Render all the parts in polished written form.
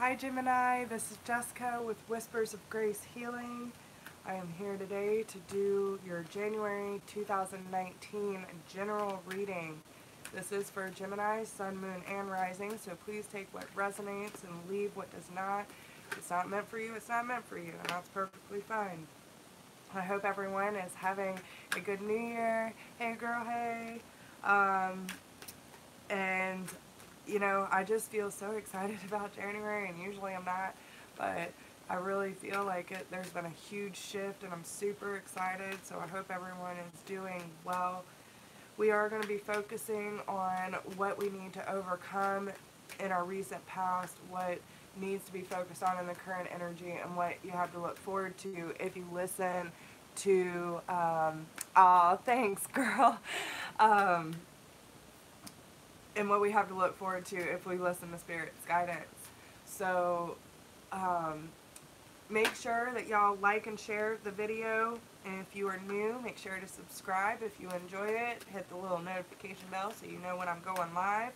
Hi Gemini, this is Jessica with Whispers of Grace Healing. I am here today to do your January 2019 general reading. This is for Gemini, Sun, Moon, and Rising, so please take what resonates and leave what does not. If it's not meant for you, it's not meant for you, and that's perfectly fine. I hope everyone is having a good New Year. Hey girl, hey. And you know, I just feel so excited about January, and usually I'm not, but I really feel like there's been a huge shift, and I'm super excited, so I hope everyone is doing well. We are going to be focusing on what we need to overcome in our recent past, what needs to be focused on in the current energy, and what you have to look forward to if you listen to, aw, thanks, girl. And what we have to look forward to if we listen to Spirit's guidance. So make sure that y'all like and share the video. And if you are new, make sure to subscribe. If you enjoy it, hit the little notification bell so you know when I'm going live.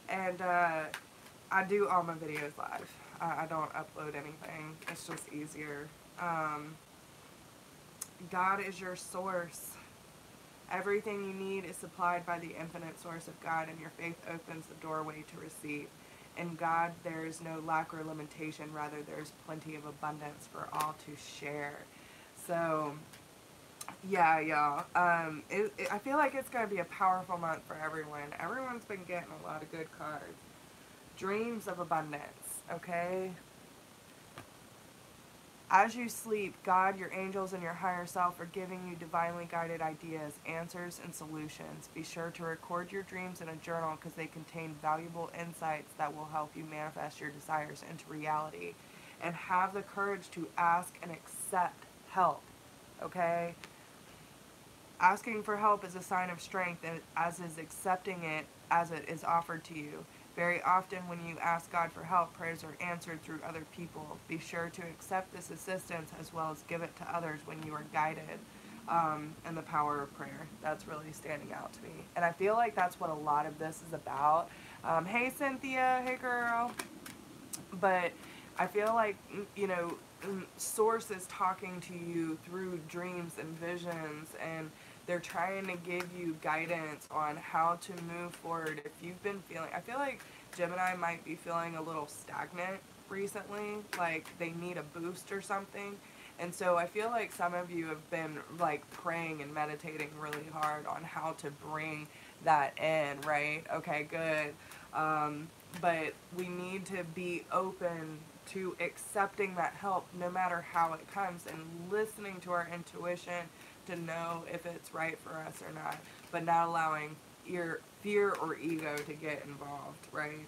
And I do all my videos live. I don't upload anything. It's just easier. God is your source. Everything you need is supplied by the infinite source of God, and your faith opens the doorway to receive. In God, there is no lack or limitation. Rather, there's plenty of abundance for all to share. So, yeah, y'all. I feel like it's going to be a powerful month for everyone. Everyone's been getting a lot of good cards. Dreams of abundance, okay? As you sleep, God, your angels, and your higher self are giving you divinely guided ideas, answers, and solutions. Be sure to record your dreams in a journal because they contain valuable insights that will help you manifest your desires into reality. And have the courage to ask and accept help, okay? Asking for help is a sign of strength, as is accepting it as it is offered to you. Very often when you ask God for help, prayers are answered through other people. Be sure to accept this assistance as well as give it to others when you are guided. And the power of prayer. That's really standing out to me. And I feel like that's what a lot of this is about. Hey Cynthia, hey girl. But I feel like, you know, Source is talking to you through dreams and visions, and they're trying to give you guidance on how to move forward. If you've been feeling, I feel like Gemini might be feeling a little stagnant recently, like they need a boost or something. And so I feel like some of you have been like praying and meditating really hard on how to bring that in, right? Okay, good. But we need to be open to accepting that help no matter how it comes, and listening to our intuition to know if it's right for us or not, but not allowing your fear or ego to get involved, right?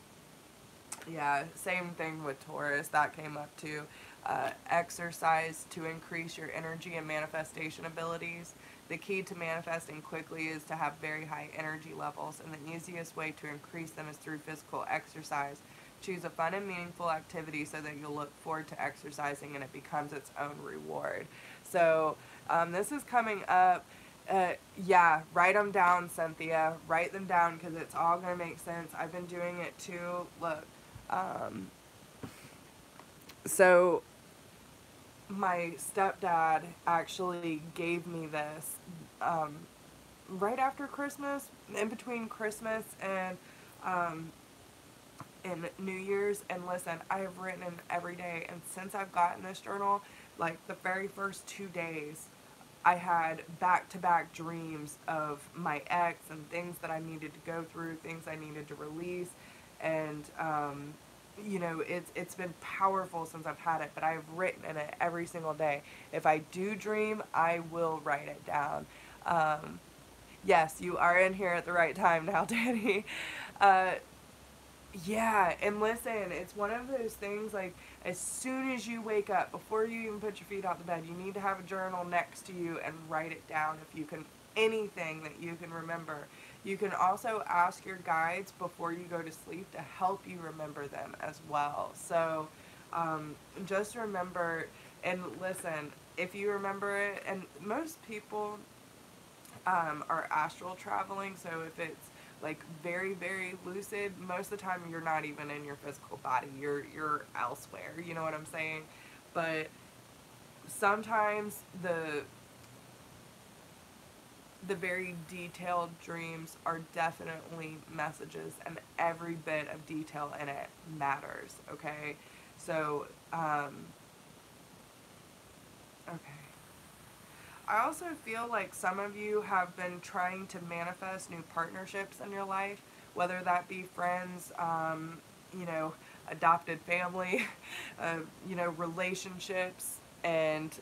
Yeah, same thing with Taurus. That came up too. Exercise to increase your energy and manifestation abilities. The key to manifesting quickly is to have very high energy levels, and the easiest way to increase them is through physical exercise. Choose a fun and meaningful activity so that you'll look forward to exercising and it becomes its own reward. So this is coming up. Yeah, write them down, Cynthia. Write them down because it's all going to make sense. I've been doing it too. Look. So my stepdad actually gave me this right after Christmas, in between Christmas and New Year's. And listen, I have written every day, and since I've gotten this journal, like the very first 2 days, I had back-to-back dreams of my ex and things that I needed to go through, things I needed to release, and you know, it's been powerful since I've had it, but I've written in it every single day. If I do dream, I will write it down. Yes, you are in here at the right time now, Danny. Yeah, and listen, it's one of those things, like, as soon as you wake up, before you even put your feet out the bed, you need to have a journal next to you and write it down if you can, anything that you can remember. You can also ask your guides before you go to sleep to help you remember them as well. So, just remember, and listen, if you remember it, and most people are astral traveling, so if it's like very, very lucid, most of the time you're not even in your physical body. You're elsewhere. You know what I'm saying? But sometimes the very detailed dreams are definitely messages, and every bit of detail in it matters, okay? So, okay. I also feel like some of you have been trying to manifest new partnerships in your life, whether that be friends, you know, adopted family, you know, relationships, and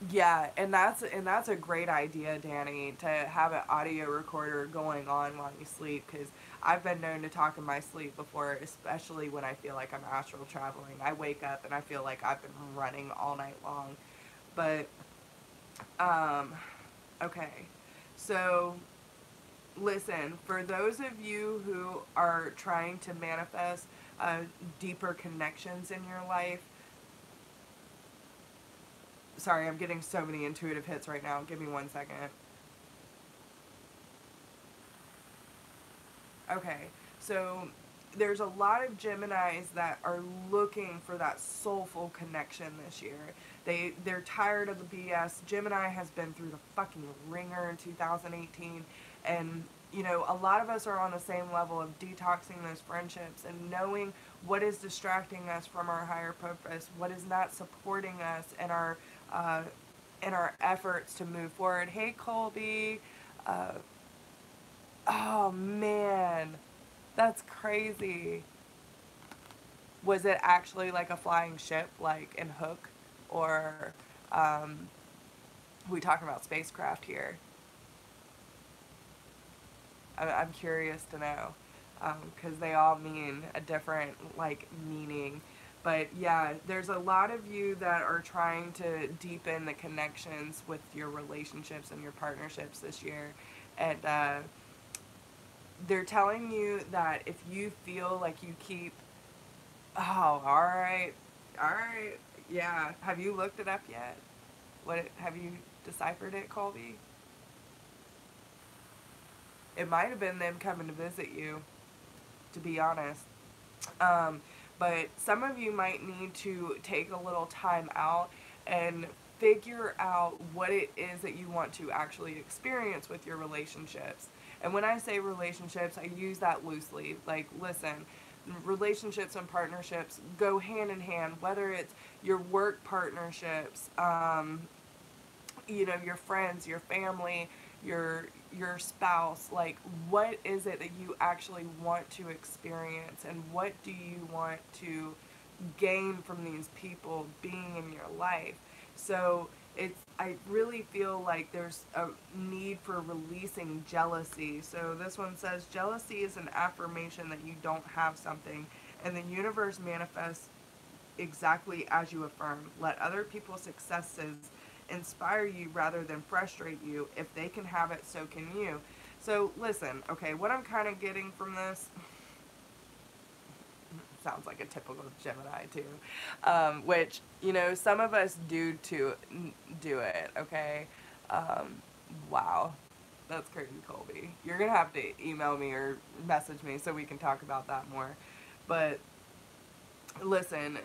yeah, and that's a great idea, Danny, to have an audio recorder going on while you sleep, because I've been known to talk in my sleep before, especially when I feel like I'm astral traveling. I wake up and I feel like I've been running all night long. But um okay. So listen, for those of you who are trying to manifest deeper connections in your life, sorry, I'm getting so many intuitive hits right now. Give me 1 second. Okay, so there's a lot of Geminis that are looking for that soulful connection this year. They're tired of the BS. Gemini has been through the fucking ringer in 2018, and you know, a lot of us are on the same level of detoxing those friendships and knowing what is distracting us from our higher purpose, what is not supporting us uh, in our efforts to move forward. Hey, Colby. Uh, oh man, that's crazy. Was it actually like a flying ship, like in Hook, or um, we talking about spacecraft here? I'm curious to know, because they all mean a different like meaning. But yeah, there's a lot of you that are trying to deepen the connections with your relationships and your partnerships this year, and they're telling you that if you feel like you keep, oh, all right, all right, yeah. Have you looked it up yet? Have you deciphered it, Colby? It might have been them coming to visit you, to be honest. Um, but some of you might need to take a little time out and figure out what it is that you want to actually experience with your relationships. And when I say relationships, I use that loosely. Like, listen, relationships and partnerships go hand in hand, whether it's your work partnerships, you know, your friends, your family, your spouse. Like, what is it that you actually want to experience, and what do you want to gain from these people being in your life? So I really feel like there's a need for releasing jealousy. So this one says jealousy is an affirmation that you don't have something, and the universe manifests exactly as you affirm. Let other people's successes inspire you rather than frustrate you. If they can have it, so can you. So listen, okay, what I'm kind of getting from this sounds like a typical Gemini too, which, you know, some of us do it, okay? Um, wow, that's crazy, Colby. You're gonna have to email me or message me so we can talk about that more. But listen,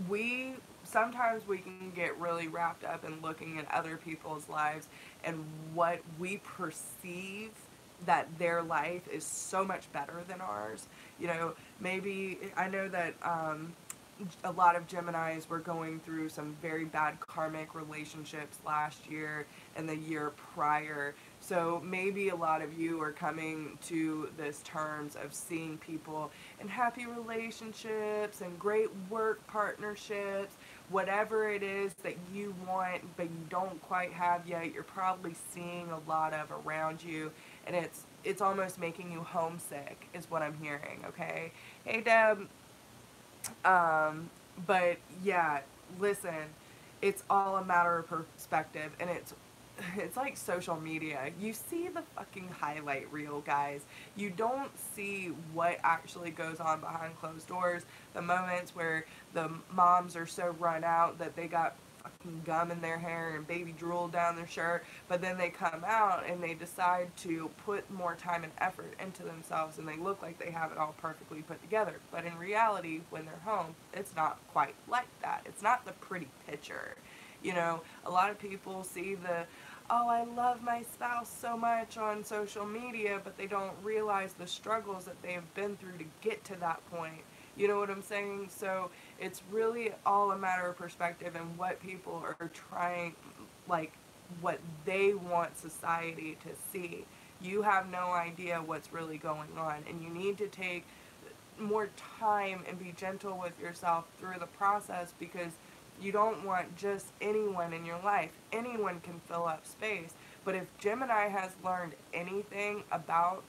we sometimes we can get really wrapped up in looking at other people's lives and what we perceive that their life is so much better than ours. You know, maybe I know that a lot of Geminis were going through some very bad karmic relationships last year and the year prior. So maybe a lot of you are coming to this terms of seeing people in happy relationships and great work partnerships, whatever it is that you want but you don't quite have yet. You're probably seeing a lot of around you, and it's almost making you homesick is what I'm hearing. Okay, hey Deb. But yeah, listen, it's all a matter of perspective, and it's like social media. You see the fucking highlight reel, guys. You don't see what actually goes on behind closed doors. The moments where the moms are so run out that they got fucking gum in their hair and baby drool down their shirt, but then they come out and they decide to put more time and effort into themselves and they look like they have it all perfectly put together. But in reality, when they're home, it's not quite like that. It's not the pretty picture. You know, a lot of people see the, oh, I love my spouse so much on social media, but they don't realize the struggles that they have been through to get to that point. You know what I'm saying? So it's really all a matter of perspective and what people are trying, like, what they want society to see. You have no idea what's really going on, and you need to take more time and be gentle with yourself through the process, because you don't want just anyone in your life. Anyone can fill up space. But if Gemini has learned anything about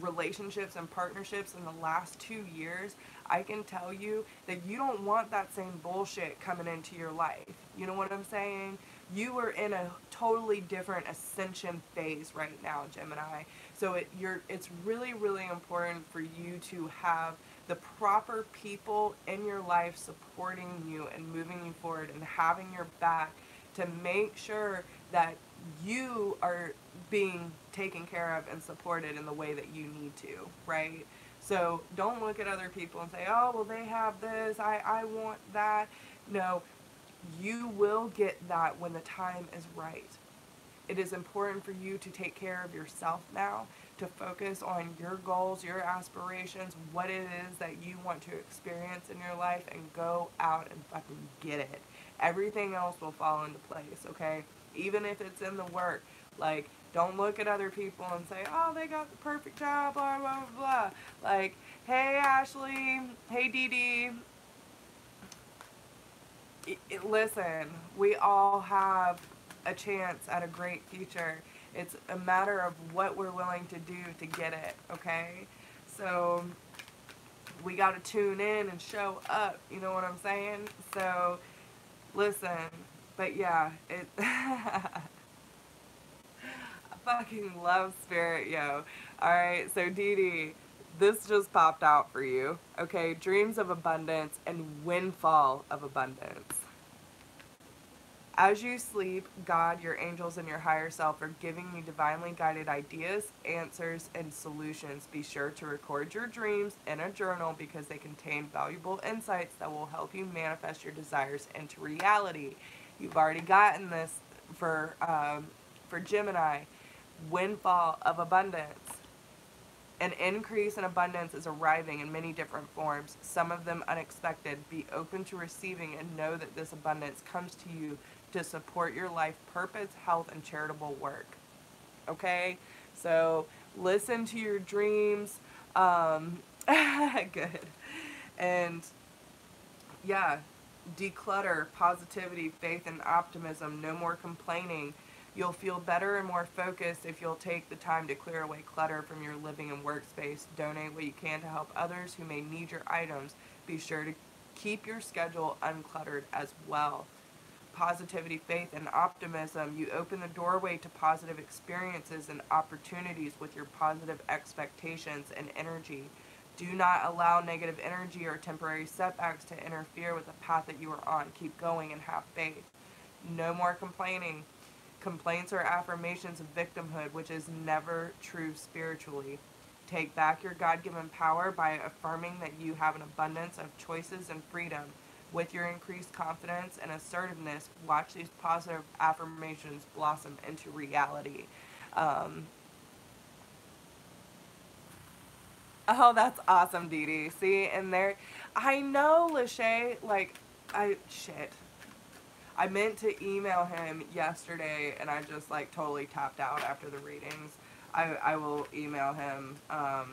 relationships and partnerships in the last 2 years, I can tell you that you don't want that same bullshit coming into your life. You know what I'm saying? You are in a totally different ascension phase right now, Gemini. So it's really, really important for you to have the proper people in your life supporting you and moving you forward and having your back to make sure that you are being taken care of and supported in the way that you need to, right? So don't look at other people and say, oh, well, they have this, I want that. No, you will get that when the time is right. It is important for you to take care of yourself now, to focus on your goals, your aspirations, what it is that you want to experience in your life, and go out and fucking get it. Everything else will fall into place, okay? Even if it's in the work, like, don't look at other people and say, oh, they got the perfect job, blah, blah, blah, blah. Like, hey, Ashley, hey, Dee Dee, listen, we all have a chance at a great future. It's a matter of what we're willing to do to get it, okay? So we got to tune in and show up, you know what I'm saying? So listen, but yeah, I fucking love spirit, yo. Alright, so Dee Dee, this just popped out for you, okay? Dreams of abundance and windfall of abundance. As you sleep, God, your angels, and your higher self are giving you divinely guided ideas, answers, and solutions. Be sure to record your dreams in a journal because they contain valuable insights that will help you manifest your desires into reality. You've already gotten this for Gemini. Windfall of abundance. An increase in abundance is arriving in many different forms, some of them unexpected. Be open to receiving and know that this abundance comes to you to support your life purpose, health, and charitable work. Okay? So listen to your dreams. Good. And yeah, declutter, positivity, faith, and optimism. No more complaining. You'll feel better and more focused if you'll take the time to clear away clutter from your living and workspace. Donate what you can to help others who may need your items. Be sure to keep your schedule uncluttered as well. Positivity, faith, and optimism. You open the doorway to positive experiences and opportunities with your positive expectations and energy. Do not allow negative energy or temporary setbacks to interfere with the path that you are on. Keep going and have faith. No more complaining. Complaints are affirmations of victimhood, which is never true spiritually. Take back your God-given power by affirming that you have an abundance of choices and freedom. With your increased confidence and assertiveness, watch these positive affirmations blossom into reality. Oh, that's awesome, Dee Dee. See, and there, I know, Lachey, like, I meant to email him yesterday, and I just, like, totally tapped out after the readings. I will email him, I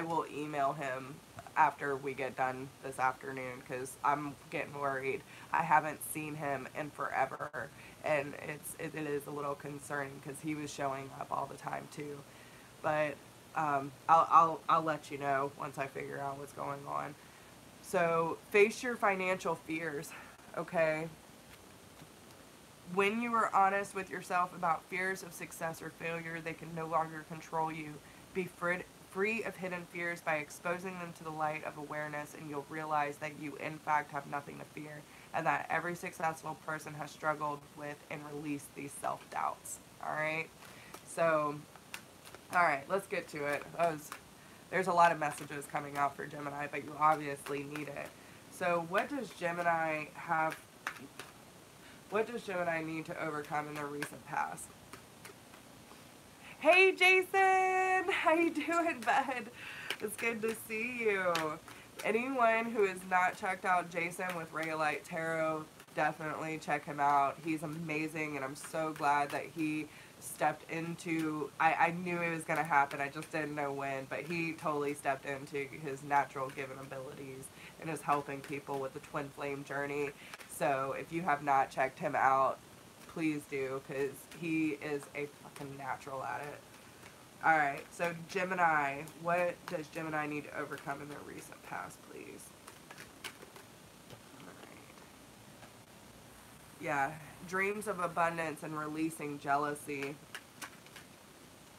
will email him after we get done this afternoon, because I'm getting worried. I haven't seen him in forever, and it is a little concerning, because he was showing up all the time, too. But I'll let you know once I figure out what's going on. So face your financial fears, okay? When you are honest with yourself about fears of success or failure, they can no longer control you. Be free of hidden fears by exposing them to the light of awareness, and you'll realize that you in fact have nothing to fear. and that every successful person has struggled with and released these self-doubts. All right? So, all right, let's get to it. There's a lot of messages coming out for Gemini, but you obviously need it. So what does Gemini have? What does Gemini need to overcome in their recent past? Hey, Jason! How you doing, bud? It's good to see you. Anyone who has not checked out Jason with Raylight Tarot, definitely check him out. He's amazing, and I'm so glad that he stepped into, I knew it was going to happen, I just didn't know when, but he totally stepped into his natural given abilities and is helping people with the twin flame journey. So if you have not checked him out, please do, because he is a fucking natural at it. Alright, so Gemini, what does Gemini need to overcome in their recent past, please? Alright. Yeah, dreams of abundance and releasing jealousy.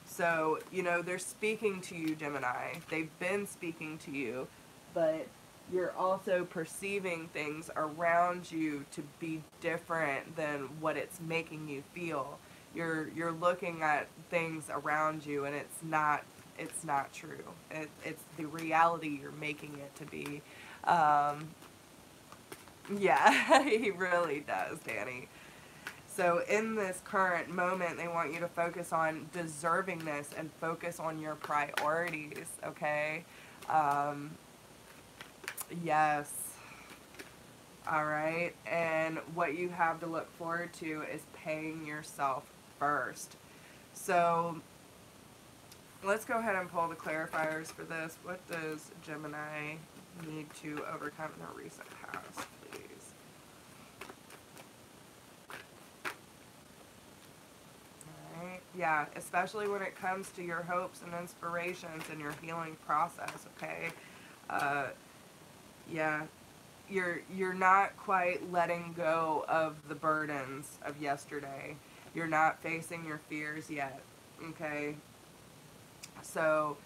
So, you know, they're speaking to you, Gemini. They've been speaking to you, but you're also perceiving things around you to be different than what it's making you feel. You're looking at things around you, and it's not true. It's the reality you're making it to be. Yeah, he really does, Danny. So in this current moment, they want you to focus on deservingness and focus on your priorities, okay? Yes. All right. And what you have to look forward to is paying yourself first. So let's go ahead and pull the clarifiers for this. What does Gemini need to overcome in their recent past, please? All right. Yeah, especially when it comes to your hopes and inspirations and your healing process, okay? Yeah, you're not quite letting go of the burdens of yesterday. You're not facing your fears yet, okay? So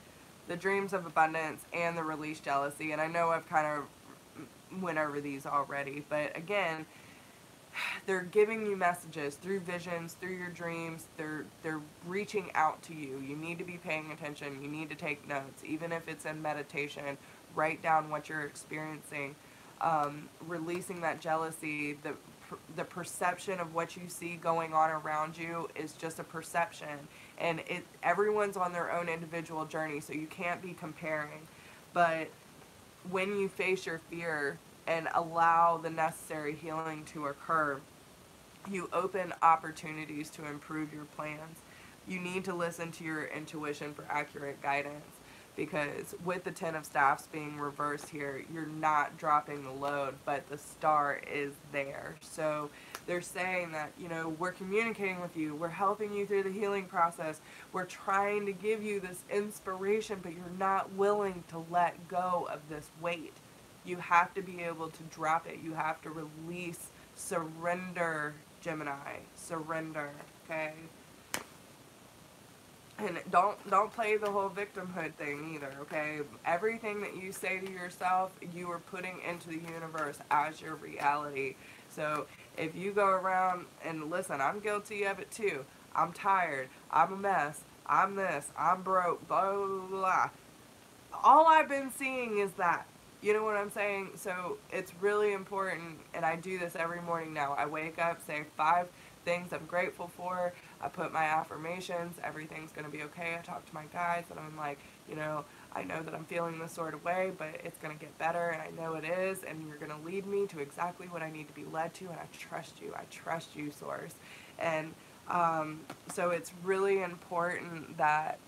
the dreams of abundance and the release jealousy, and I know I've kind of went over these already, but again, they're giving you messages through visions, through your dreams. They're reaching out to you. You need to be paying attention. You need to take notes, even if it's in meditation. Write down what you're experiencing. Releasing that jealousy, the perception of what you see going on around you is just a perception, and everyone's on their own individual journey, so you can't be comparing. But when you face your fear and allow the necessary healing to occur, you open opportunities to improve your plans. You need to listen to your intuition for accurate guidance, because with the Ten of Staffs being reversed here, you're not dropping the load, but the star is there. So they're saying that, you know, we're communicating with you, we're helping you through the healing process, we're trying to give you this inspiration, but you're not willing to let go of this weight. You have to be able to drop it. You have to release, surrender, Gemini. Surrender, okay? And don't play the whole victimhood thing either, okay? Everything that you say to yourself, you are putting into the universe as your reality. So if you go around and listen, I'm guilty of it too. I'm tired. I'm a mess. I'm this. I'm broke. Blah, blah, blah. All I've been seeing is that. You know what I'm saying? So it's really important, and I do this every morning now. I wake up, say 5 things I'm grateful for. I put my affirmations. Everything's going to be okay. I talk to my guides, and I'm like, you know, I know that I'm feeling this sort of way, but it's going to get better, and I know it is, and you're going to lead me to exactly what I need to be led to, and I trust you. I trust you, Source. And so it's really important that...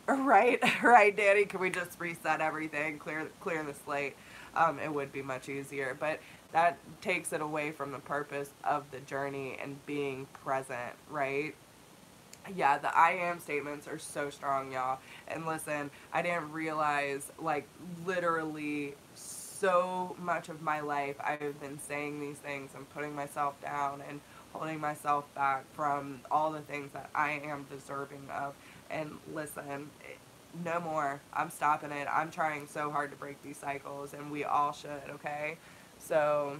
Right, Danny. Can we just reset everything, clear the slate? It would be much easier, but that takes it away from the purpose of the journey and being present, right? Yeah, the I am statements are so strong, y'all. And listen, I didn't realize, like, literally so much of my life I've been saying these things and putting myself down and holding myself back from all the things that I am deserving of. And listen, no more. I'm stopping it. I'm trying so hard to break these cycles, and we all should, okay? So,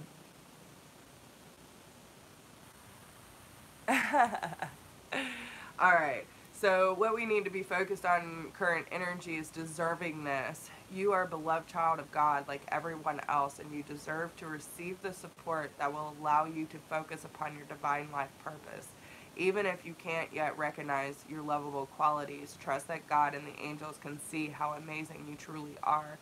alright. So, what we need to be focused on in current energy is deservingness. You are a beloved child of God like everyone else, and you deserve to receive the support that will allow you to focus upon your divine life purpose. Even if you can't yet recognize your lovable qualities, trust that God and the angels can see how amazing you truly are.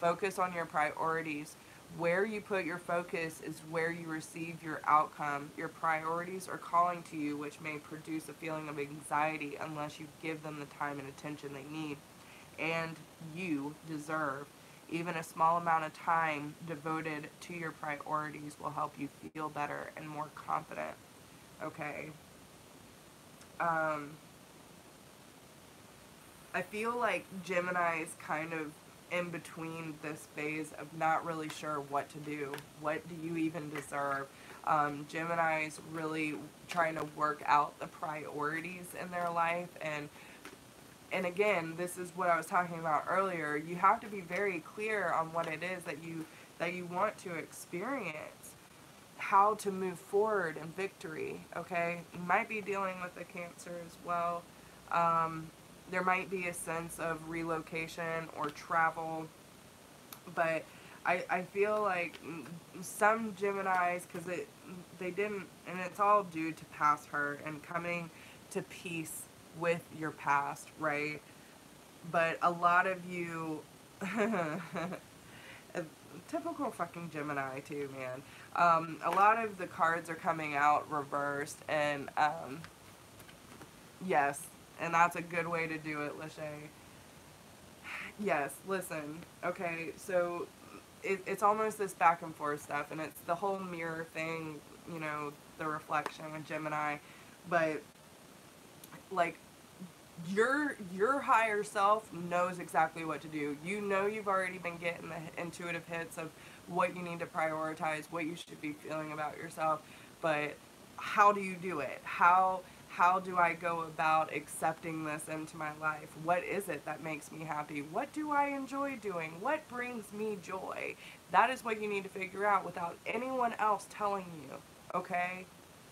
Focus on your priorities. Where you put your focus is where you receive your outcome. Your priorities are calling to you, which may produce a feeling of anxiety unless you give them the time and attention they need. And you deserve. Even a small amount of time devoted to your priorities will help you feel better and more confident. Okay. Um, I feel like Gemini is kind of in between this phase of not really sure what to do. What do you even deserve? Gemini is really trying to work out the priorities in their life, and again, this is what I was talking about earlier. You have to be very clear on what it is that you want to experience, how to move forward in victory. Okay, you might be dealing with a Cancer as well. Um, there might be a sense of relocation or travel, but I feel like some Geminis, because they didn't, and it's all due to past hurt and coming to peace with your past, right? But a lot of you, a typical fucking Gemini too, man. A lot of the cards are coming out reversed, and yes, and that's a good way to do it, Lachey. Yes, listen. Okay, so it's almost this back and forth stuff, and it's the whole mirror thing, you know, the reflection with Gemini. But like, your higher self knows exactly what to do. You know, you've already been getting the intuitive hits of what you need to prioritize, what you should be feeling about yourself. But how do you do it? How do I go about accepting this into my life? What is it that makes me happy? What do I enjoy doing? What brings me joy? That is what you need to figure out without anyone else telling you, okay?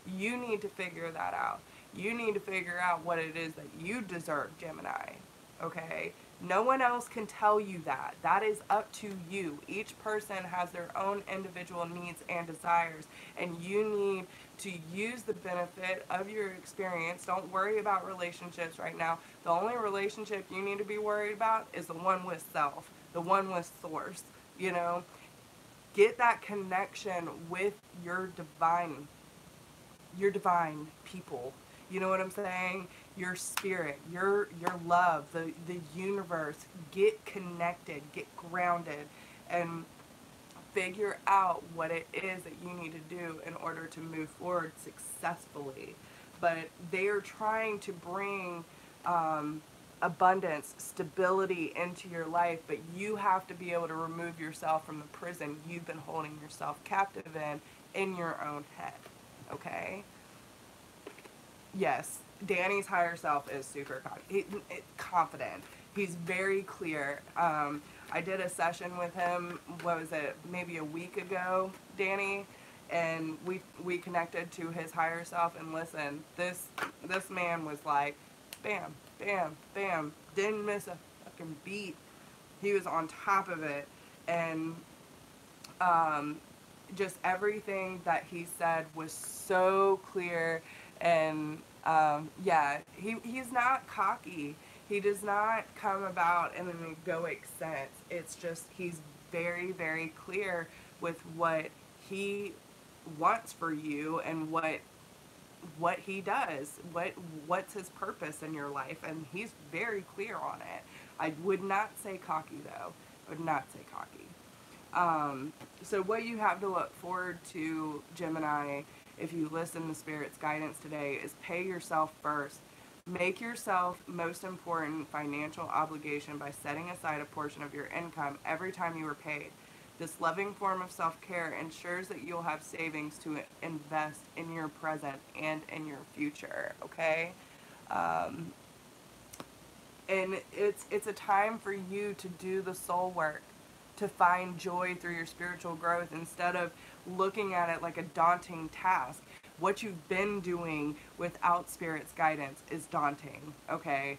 You need to figure that out. You need to figure out what it is that you deserve, Gemini, okay? No one else can tell you that. That is up to you. Each person has their own individual needs and desires, and you need to use the benefit of your experience. Don't worry about relationships right now. The only relationship you need to be worried about is the one with self, the one with source, you know? Get that connection with your divine people. You know what I'm saying? Your spirit, your love, the universe. Get connected, get grounded, and figure out what it is that you need to do in order to move forward successfully. But they are trying to bring abundance, stability into your life, but you have to be able to remove yourself from the prison you've been holding yourself captive in your own head. Okay? Yes, Danny's higher self is super confident. He's very clear. I did a session with him, what was it, maybe a week ago, Danny, and we connected to his higher self, and listen, this man was like, bam, bam, bam, didn't miss a fucking beat. He was on top of it, and just everything that he said was so clear, and yeah, he's not cocky. He does not come about in an egoic sense. It's just he's very, very clear with what he wants for you and what he does, what's his purpose in your life, and he's very clear on it. I would not say cocky though. I would not say cocky. So what you have to look forward to, Gemini, if you listen to Spirit's guidance today, is pay yourself first. Make yourself most important financial obligation by setting aside a portion of your income every time you are paid. This loving form of self-care ensures that you'll have savings to invest in your present and in your future, okay? And it's a time for you to do the soul work. to find joy through your spiritual growth instead of looking at it like a daunting task. What you've been doing without Spirit's guidance is daunting, okay?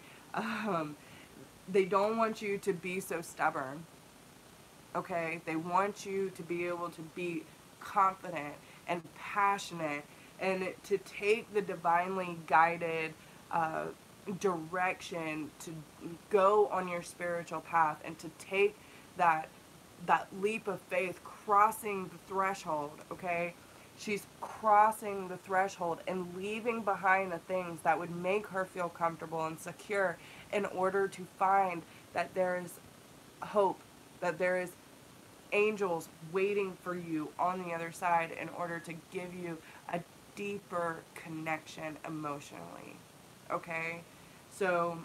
They don't want you to be so stubborn, okay? They want you to be able to be confident and passionate and to take the divinely guided direction to go on your spiritual path and to take that leap of faith, crossing the threshold, okay? She's crossing the threshold and leaving behind the things that would make her feel comfortable and secure in order to find that there is hope, that there is angels waiting for you on the other side in order to give you a deeper connection emotionally, okay? So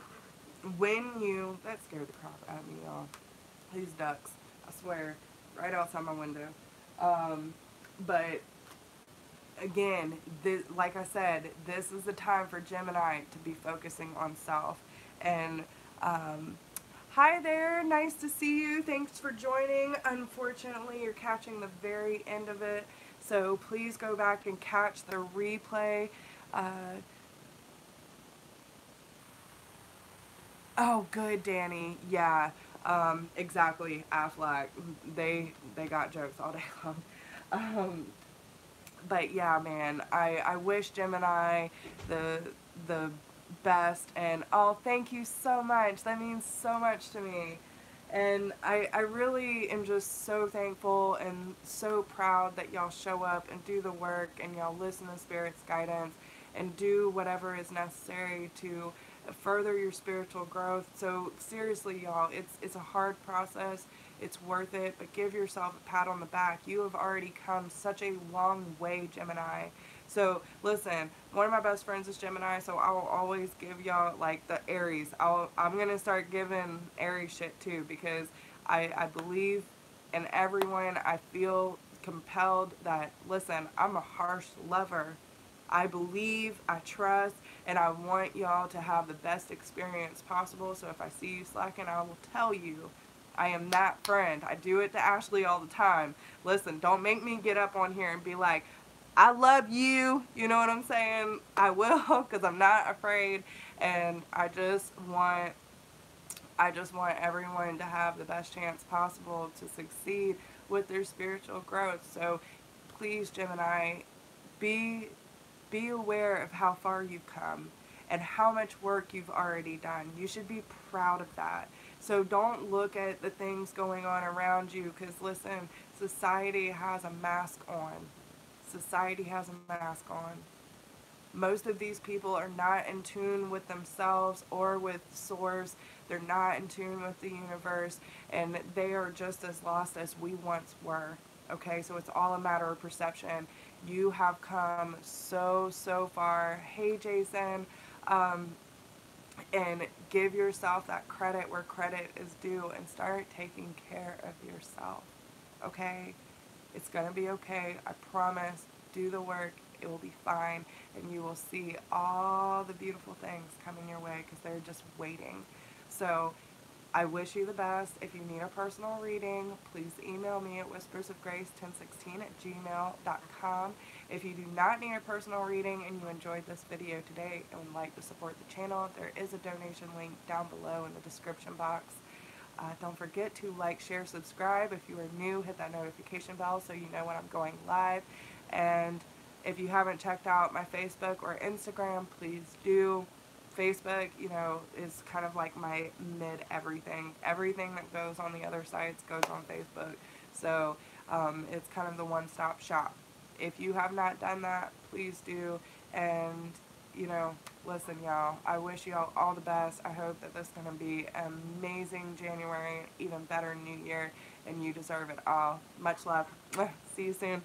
when you, that scared the crap out of me, y'all. These ducks, I swear, right outside my window. But again, like I said, this is the time for Gemini to be focusing on self. And hi there, nice to see you. Thanks for joining. Unfortunately, you're catching the very end of it, so please go back and catch the replay. Oh, good, Danny. Yeah, exactly. Aflac. They got jokes all day long. But yeah, man, I wish Gemini the best, and oh, thank you so much. That means so much to me. And I really am just so thankful and so proud that y'all show up and do the work and y'all listen to Spirit's guidance and do whatever is necessary to further your spiritual growth. So seriously, y'all, it's a hard process. It's worth it, but give yourself a pat on the back. You have already come such a long way, Gemini. So listen, one of my best friends is Gemini, so I will always give y'all like the Aries. I'm gonna start giving Aries shit too, because I believe in everyone. I feel compelled that, listen, I'm a harsh lover. I believe, I trust, and I want y'all to have the best experience possible. So if I see you slacking, I will tell you. I am that friend. I do it to Ashley all the time. Listen, don't make me get up on here and be like, I love you. You know what I'm saying? I will, because I'm not afraid, and I just want everyone to have the best chance possible to succeed with their spiritual growth. So please, Gemini, be aware of how far you've come and how much work you've already done. You should be proud of that. So don't look at the things going on around you, because listen, society has a mask on. Society has a mask on. Most of these people are not in tune with themselves or with Source. They're not in tune with the universe, and they are just as lost as we once were. Okay, so it's all a matter of perception. You have come so far. Hey, Jason. And give yourself that credit where credit is due and start taking care of yourself. Okay? It's going to be okay. I promise. Do the work. It will be fine. And you will see all the beautiful things coming your way, because they're just waiting. So I wish you the best. If you need a personal reading, please email me at whispersofgrace1016@gmail.com. If you do not need a personal reading and you enjoyed this video today and would like to support the channel, there is a donation link down below in the description box. Don't forget to like, share, subscribe. If you are new, hit that notification bell so you know when I'm going live. And if you haven't checked out my Facebook or Instagram, please do. Facebook, you know, is kind of like my mid-everything. Everything that goes on the other sites goes on Facebook. So it's kind of the one-stop shop. If you have not done that, please do. And, you know, listen, y'all, I wish y'all all the best. I hope that this is going to be an amazing January, even better New Year, and you deserve it all. Much love. See you soon.